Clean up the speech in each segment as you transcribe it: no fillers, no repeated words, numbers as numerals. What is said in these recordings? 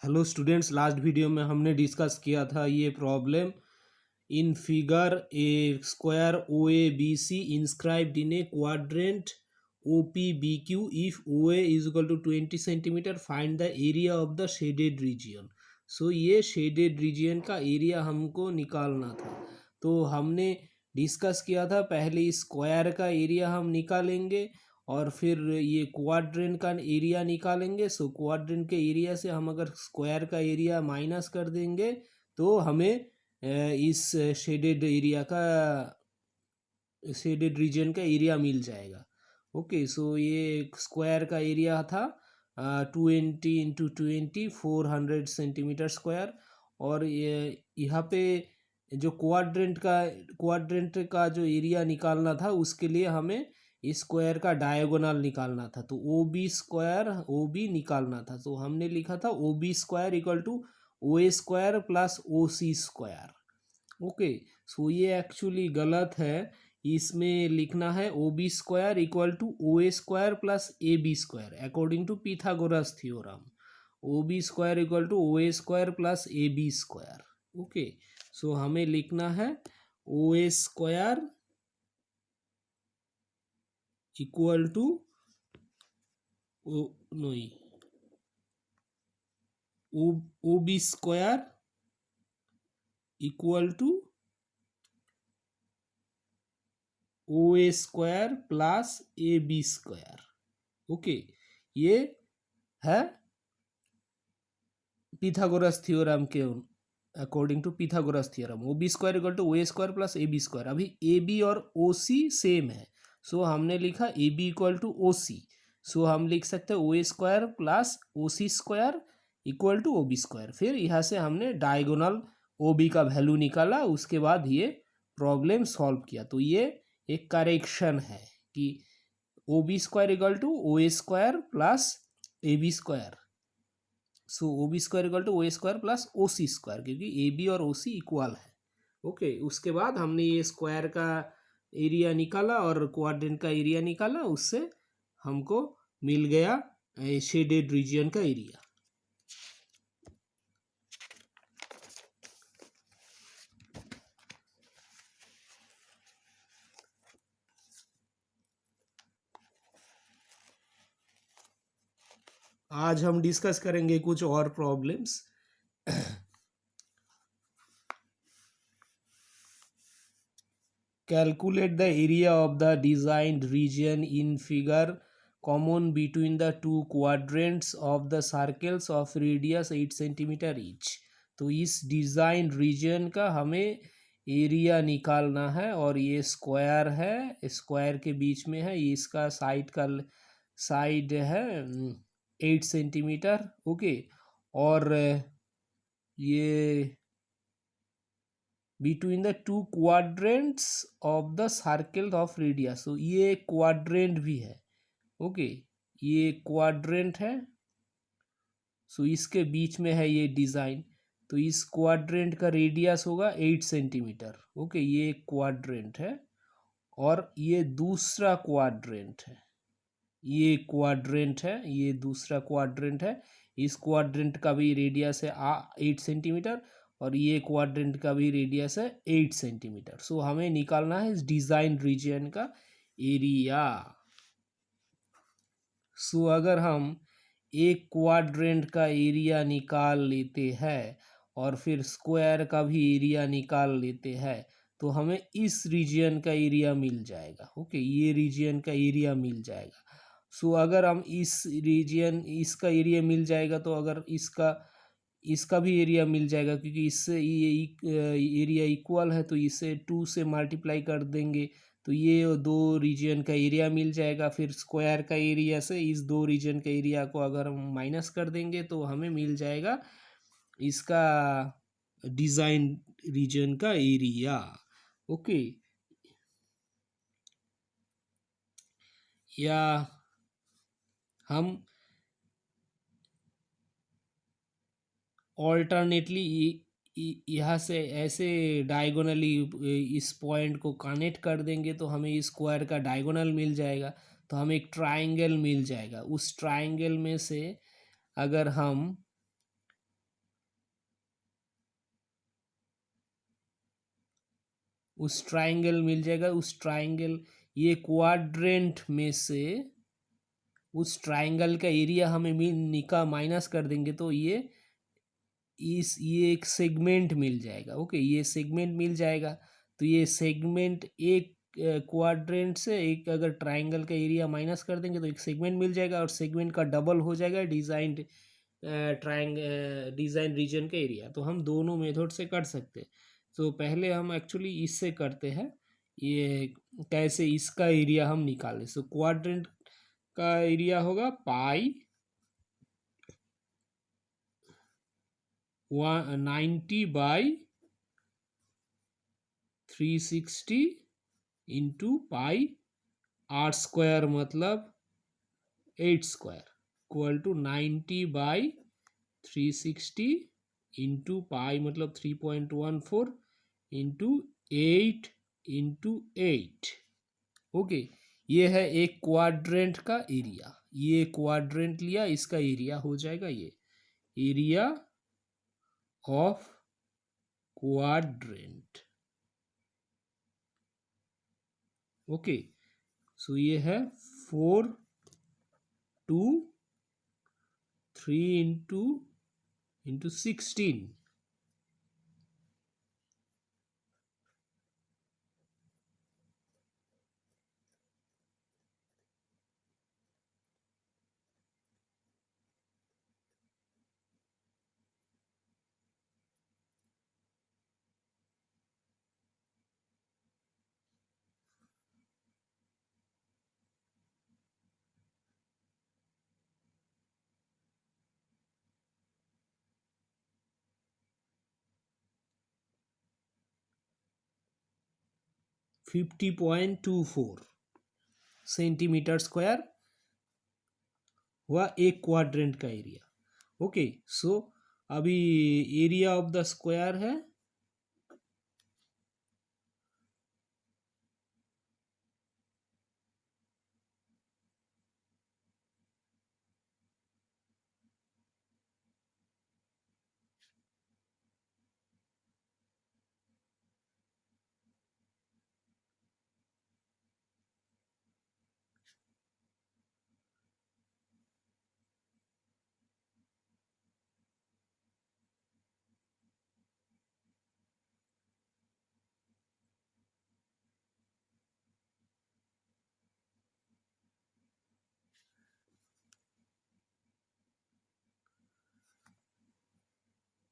Hello students, last video में हमने discuss किया था ये problem in figure A square O A B C inscribed in a quadrant O P B Q if O A is equal to 20 centimetre find the area of the shaded region. So ये shaded region का area हमको निकालना था। तो हमने discuss किया था पहले स्क्वायर का एरिया हम निकालेंगे और फिर ये क्वाड्रेंट का एरिया निकालेंगे। सो क्वाड्रेंट के एरिया से हम अगर स्क्वायर का एरिया माइनस कर देंगे तो हमें इस शेडेड एरिया का शेडेड रीजन का एरिया मिल जाएगा। ओके, सो ये स्क्वायर का एरिया था 20 × 20 400 सेंटीमीटर स्क्वायर। और ये यहाँ पे जो क्वाड्रेंट का जो एरिया निकालना था उसके लिए हमें स्क्वायर का डायगोनल निकालना था। तो O B square O B निकालना था। तो हमने लिखा था O B square equal to O A square plus O C square. Okay, so ये एक्चुअली गलत है। इसमें लिखना है O B square equal to O A square plus A B square according to Pythagoras theorem. O B square equal to O A square plus A B square. Okay, so हमें लिखना है ओ A square equal to O B square equal to O A square plus A B square. Okay, ये है Pythagoras theorem के according to Pythagoras theorem. O B square equal to O A square plus A B square. अभी A B और ओ सी same है, so हमने लिखा A B equal to O C. So हम लिख सकते हैं O A square plus O C square equal to O B square. फिर यहाँ से हमने डायगोनल ओ बी का वैल्यू निकाला, उसके बाद ये प्रॉब्लम सॉल्व किया। तो ये एक करेक्शन है कि O B square equal to O A square plus A B square. So O B square equal to O A square plus O C square, क्योंकि ए बी और ओ सी इक्वल है। Okay, उसके बाद हमने ये स्क्वायर का एरिया निकाला और क्वाड्रेंट का एरिया निकाला, उससे हमको मिल गया शेडेड रीजियन का एरिया। आज हम डिस्कस करेंगे कुछ और problems. Calculate the area of the designed region in figure common between the two quadrants of the circles of radius 8 centimetre each। तो इस डिज़ाइन रीजन का हमें एरिया निकालना है और ये स्क्वायर है, स्क्वायर के बीच में है, ये इसका साइड है 8 सेंटीमीटर। ओके, और ये between the two quadrants of the circle of radius. तो ये क्वाड्रेंट भी है। ओके, ये क्वाड्रेंट है, सो इसके बीच में है ये डिज़ाइन। तो इस क्वाड्रेंट का रेडियस होगा 8 सेंटीमीटर। ओके, ये क्वाड्रेंट है और ये दूसरा क्वाड्रेंट है, ये क्वाड्रेंट है, ये दूसरा क्वाड्रेंट है। इस क्वाड्रेंट का भी रेडियस है 8 सेंटीमीटर और ये क्वाड्रेंट का भी रेडियस है 8 सेंटीमीटर। सो हमें निकालना है इस डिज़ाइन रीजन का एरिया। सो अगर हम एक क्वाड्रेंट का एरिया निकाल लेते हैं और फिर स्क्वायर का भी एरिया निकाल लेते हैं तो हमें इस रीजन का एरिया मिल जाएगा। ओके, ये रीजन का एरिया मिल जाएगा। सो अगर हम इस रीजन इसका एरिया मिल जाएगा तो अगर इसका भी एरिया मिल जाएगा, क्योंकि इससे ये एरिया इक्वल है, तो इसे 2 से मल्टीप्लाई कर देंगे तो ये दो रीजन का एरिया मिल जाएगा। फिर स्क्वायर का एरिया से इस दो रीजन का एरिया को अगर हम माइनस कर देंगे तो हमें मिल जाएगा इसका डिज़ाइन रीजन का एरिया। ओके, या हम ऑल्टरनेटली यहाँ से ऐसे डायगोनली इस पॉइंट को कनेक्ट कर देंगे तो हमें स्क्वायर का डायगोनल मिल जाएगा। तो हमें एक ट्रायंगल मिल जाएगा। उस ट्रायंगल में से अगर हम उस ट्राइंगल मिल जाएगा, उस ट्राइंगल ये क्वाड्रेंट में से उस ट्राइंगल का एरिया हमें निका माइनस कर देंगे तो ये एक सेगमेंट मिल जाएगा। ओके, ये सेगमेंट मिल जाएगा। तो ये सेगमेंट एक क्वाड्रेंट से एक अगर ट्राइंगल का एरिया माइनस कर देंगे तो एक सेगमेंट मिल जाएगा और सेगमेंट का डबल हो जाएगा डिज़ाइन डिज़ाइन रीजन का एरिया। तो हम दोनों मेथड से कर सकते हैं। तो पहले हम एक्चुअली इससे करते हैं, ये कैसे इसका एरिया हम निकालें। सो क्वाड्रेंट का एरिया होगा pi 90/360 into pi R square मतलब 8 square equal to 90/360 into pi मतलब 3.14 इंटू 8 इंटू 8। ओके, ये है एक क्वाड्रेंट का एरिया। ये क्वाड्रेंट लिया, इसका एरिया हो जाएगा ये area of quadrant. Okay, so ये है 4 2 3 इंटू 16 50.24 सेंटीमीटर स्क्वायर हुआ एक क्वाड्रेंट का एरिया। ओके, सो अभी एरिया ऑफ द स्क्वायर है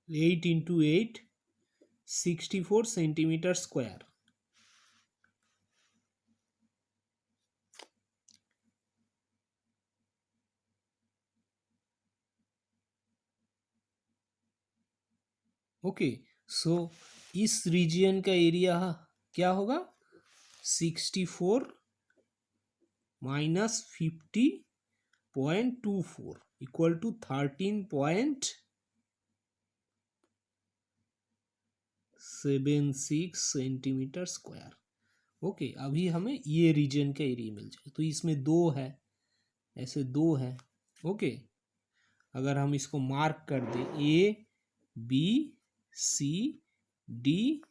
eight into 8 64 centimetre square. Okay, so इस रीजियन का एरिया क्या होगा 64 minus 50.24 equal to 13.76 centimetre square. Okay, अभी हमें ये रीजन का एरिया मिल जाए। तो इसमें दो है, ऐसे दो है। ओके, अगर हम इसको मार्क कर दें A B C D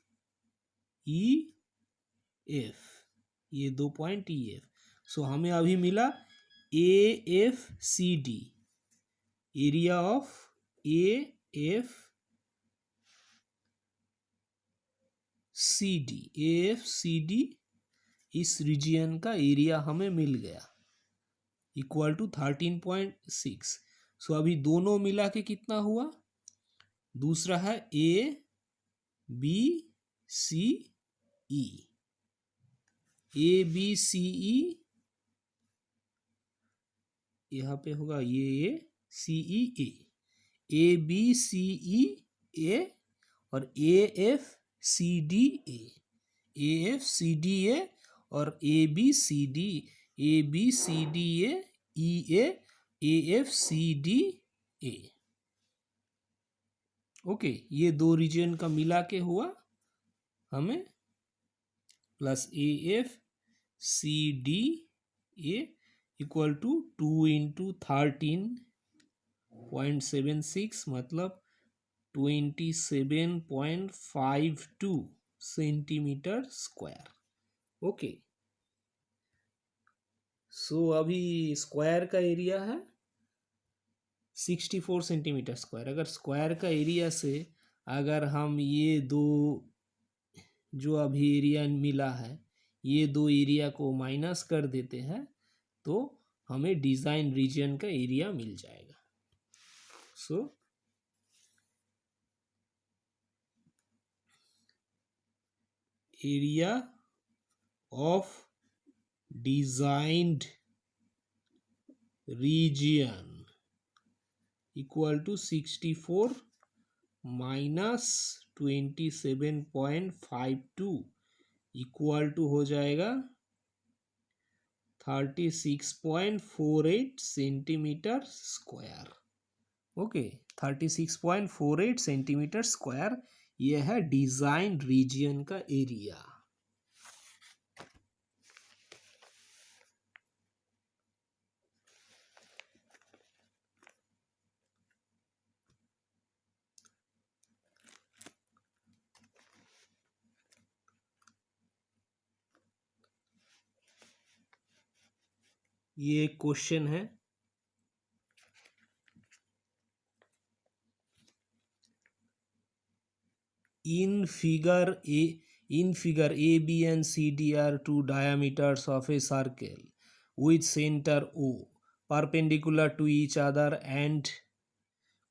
E F, ये 2 पॉइंट ई एफ। सो हमें अभी मिला A F C D, area of A F C D, A F C D इस रीजियन का एरिया हमें मिल गया इक्वल टू 13.6। सो अभी दोनों मिला के कितना हुआ, दूसरा है A B C E, A B सी ई यहाँ पे होगा ये ए सी E A B C E A और A F C D A F C D A और A B C D A F C D A. Okay, ये दो region का मिला के हुआ हमें plus A F C D A equal to 2 into 13.76 मतलब 27.52 सेंटीमीटर स्क्वायर। ओके, सो अभी स्क्वायर का एरिया है 64 सेंटीमीटर स्क्वायर। अगर स्क्वायर का एरिया से अगर हम ये दो जो अभी एरिया मिला है, ये दो एरिया को माइनस कर देते हैं तो हमें डिज़ाइन रीजन का एरिया मिल जाएगा। So area of designed region equal to 64 minus 27.52 equal to हो जाएगा 36.48 centimetre square. Okay, 36.48 centimetre square ये है डिजाइन रीजन का एरिया। ये क्वेश्चन है, in figure A, B and C, D are two diameters of a circle with center O perpendicular to each other and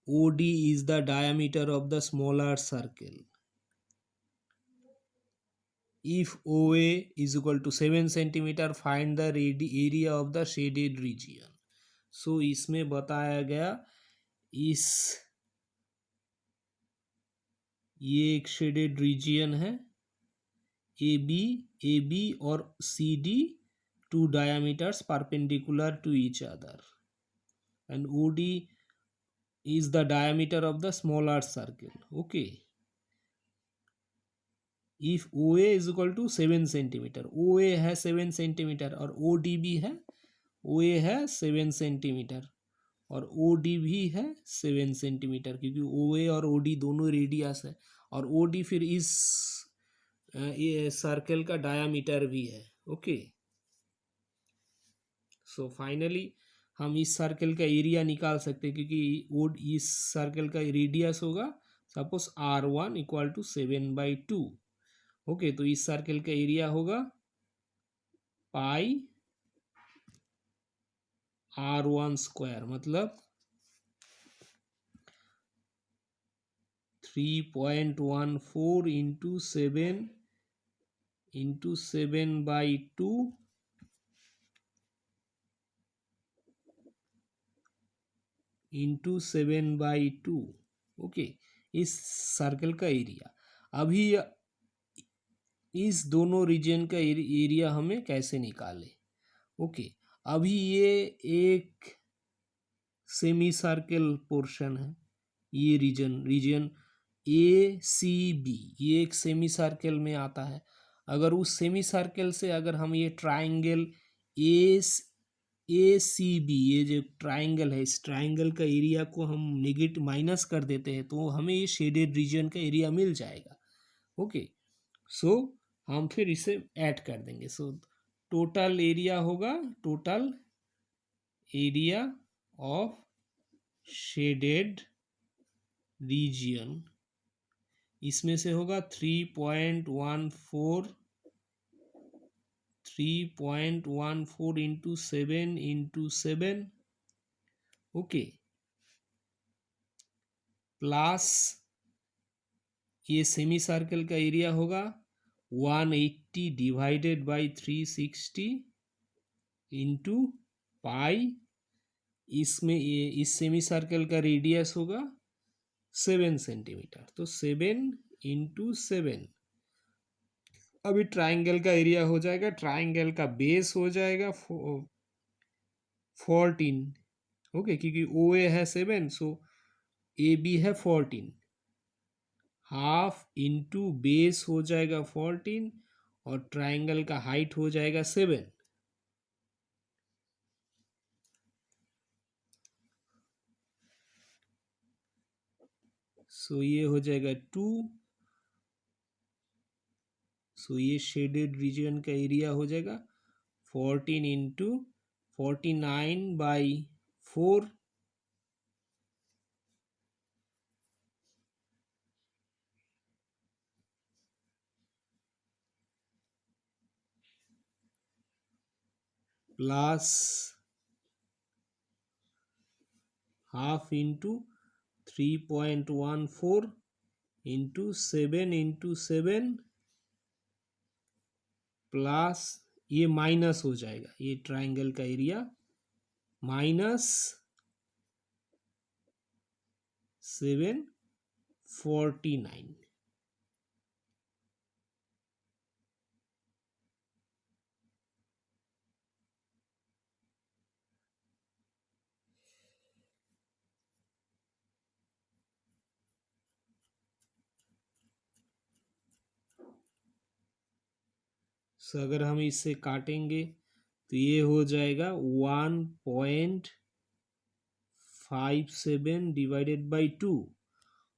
OD is the diameter of the smaller circle. If OA is equal to 7 centimeter, find the area of the shaded region. So इसमें बताया गया इस ये एक shaded region है A B और C D, two diameters perpendicular to each other and O D is the diameter of the smaller circle. Okay, if O A is equal to 7 centimetre, O A है 7 centimetre और O D भी है, ओ A है 7 centimetre और O D भी है 7 centimetre, क्योंकि ओ ए और ओ डी दोनों रेडियस है और ओ डी फिर इस ये सर्कल का डायामीटर भी है। ओके, सो फाइनली हम इस सर्कल का एरिया निकाल सकते हैं, क्योंकि वो इस सर्कल का रेडियस होगा suppose R1 equal to 7/2। Okay, तो इस सर्कल का एरिया होगा पाई R1 स्क्वायर, मतलब 3.14 इंटू 7/2 इंटू 7/2। ओके, इस सर्कल का एरिया। अभी इस दोनों रीजन का एरिया हमें कैसे निकाले। ओके, अभी ये एक सेमी सर्कल पोर्शन है, ये रीजन ए सी बी, ये एक सेमी सर्कल में आता है। अगर उस सेमी सर्कल से अगर हम ये ट्राइंगल ए सी बी, ये जो ट्राइंगल है, इस ट्राइंगल का एरिया को हम नेगेटिव माइनस कर देते हैं तो हमें ये शेडेड रीजन का एरिया मिल जाएगा। ओके, सो हम फिर इसे ऐड कर देंगे। सो टोटल एरिया होगा, total area of shaded region, इसमें से होगा 3.14 इंटू 7 ओके, प्लस ये सेमी सर्कल का एरिया होगा 180 डिवाइडेड बाई 360 इंटू पाई, इसमें ये इस सेमी सर्कल का रेडियस होगा 7 सेंटीमीटर, तो 7 इंटू 7। अभी ट्राइंगल का एरिया हो जाएगा, ट्राइंगल का बेस हो जाएगा 14। ओके, क्योंकि ओ ए है 7, सो ए बी है 14, हाफ इंटू बेस हो जाएगा 14 और ट्राइंगल का हाइट हो जाएगा 7। सो ये हो जाएगा 2 सो ये शेडेड रीजन का एरिया हो जाएगा 14 into 49/4 plus half into 3.14 into 7 plus ये माइनस हो जाएगा, ये ट्राइंगल का एरिया माइनस 749। सो अगर हम इससे काटेंगे तो ये हो जाएगा 1.57 डिवाइडेड बाई 2,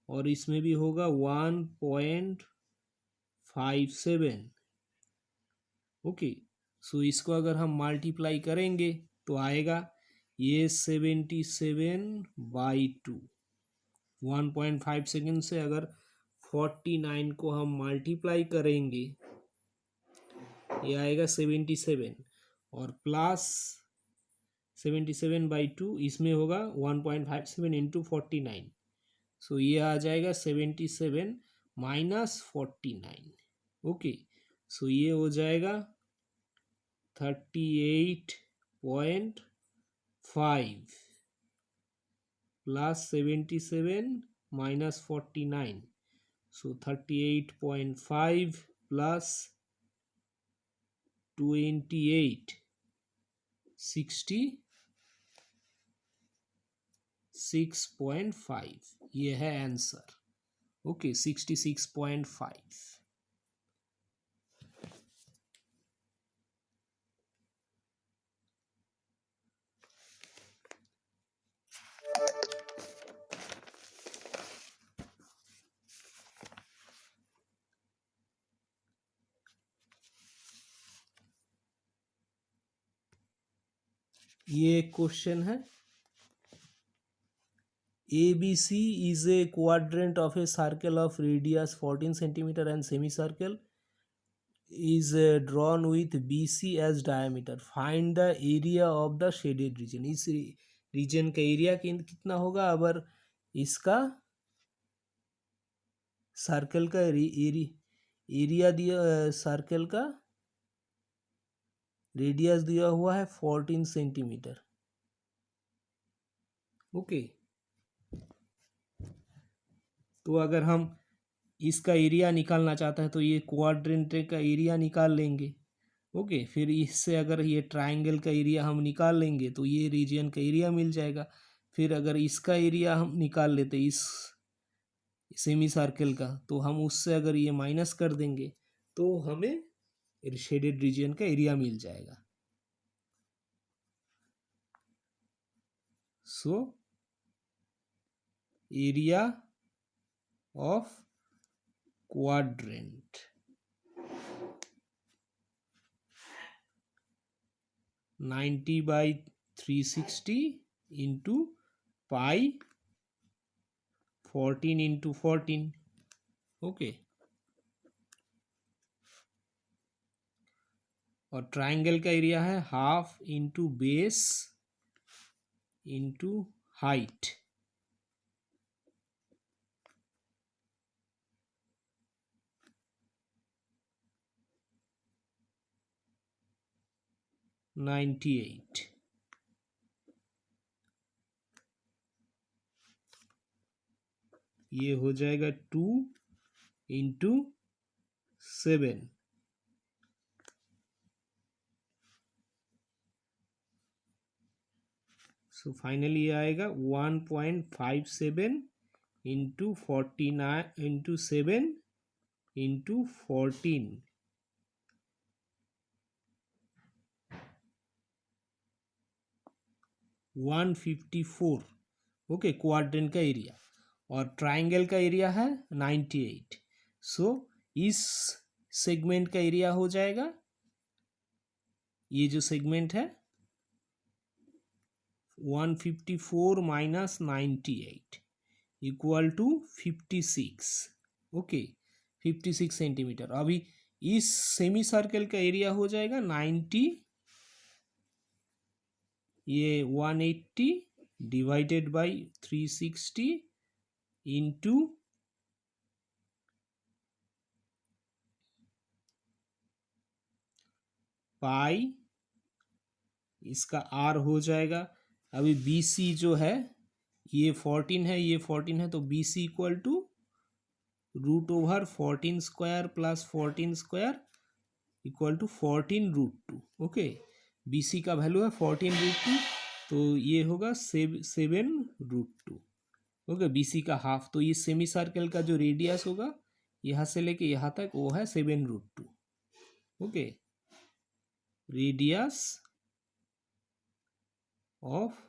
और इसमें भी होगा 1.57। ओके, सो इसको अगर हम मल्टीप्लाई करेंगे तो आएगा ये 77/2। 1.5 सेकेंड से अगर 49 को हम मल्टीप्लाई करेंगे ये आएगा 77, और प्लस 77/2 इसमें होगा 1.57 इंटू 49। सो ये आ जाएगा 77 माइनस 49। ओके, सो ये हो जाएगा 38.5 प्लस 77 माइनस 49। सो 38.5 प्लस 28 66.5, ये है आंसर। ओके, 66.5। ये क्वेश्चन है, ABC is a quadrant of a circle of radius 14 centimeter and semicircle is drawn with BC as diameter. Find the area of the shaded region. इस reason का area कितना होगा? अगर इसका सर्कल का area दिया, सर्कल का रेडियस दिया हुआ है 14 सेंटीमीटर। ओके, तो अगर हम इसका एरिया निकालना चाहते हैं तो ये क्वाड्रेंट का एरिया निकाल लेंगे। ओके, फिर इससे अगर ये ट्रायंगल का एरिया हम निकाल लेंगे तो ये रीजन का एरिया मिल जाएगा। फिर अगर इसका एरिया हम निकाल लेते इस सेमी सर्कल का, तो हम उससे अगर ये माइनस कर देंगे तो हमें शेडेड रीजन का एरिया मिल जाएगा। So area of quadrant 90/360 into pi 14 into 14। Okay, और ट्राइंगल का एरिया है half into base into height. $98। ये हो जाएगा 2 इंटू 7। सो फाइनली आएगा 1.57 into 49 into 7 into 14। 154। Okay, quadrant का एरिया, और ट्राइंगल का एरिया है 98। सो इस सेगमेंट का एरिया हो जाएगा, ये जो सेगमेंट है 154 minus 98 equal to 56। Okay, 56 centimetre. अभी इस सेमी सर्कल का एरिया हो जाएगा 90, ये 180 डिवाइडेड बाई 360 इंटू पाई, इसका आर हो जाएगा। अभी बी सी जो है ये 14 है, ये 14 है, तो B C equal to root over 14 square plus 14 square equal to 14 root two. Okay, B C का वैल्यू है 14 रूट टू, तो ये होगा 7 root two. Okay, B C का हाफ, तो ये सेमी सर्कल का जो रेडियस होगा यहाँ से लेके यहाँ तक वो है 7 root two. Okay, radius of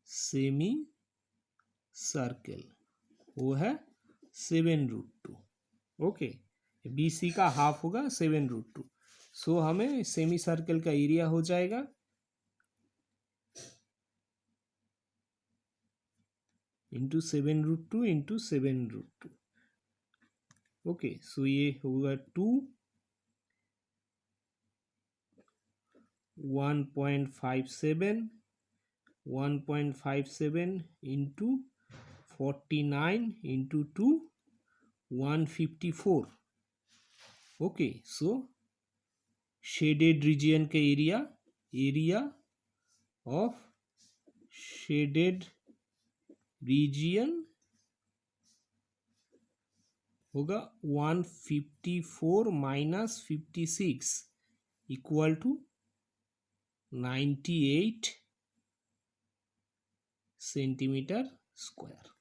semi circle वो है 7 root two. Okay, B C का हाफ होगा 7 रूट टू। सो हमें सेमी सर्कल का एरिया हो जाएगा into 7 root two into 7 root two. Okay, so ये होगा 2 1.57 into 49 into 2 154। Okay, so shaded region का एरिया ऑफ शेडेड रीजियन होगा 154 minus 56 equal to 98 centimetre square.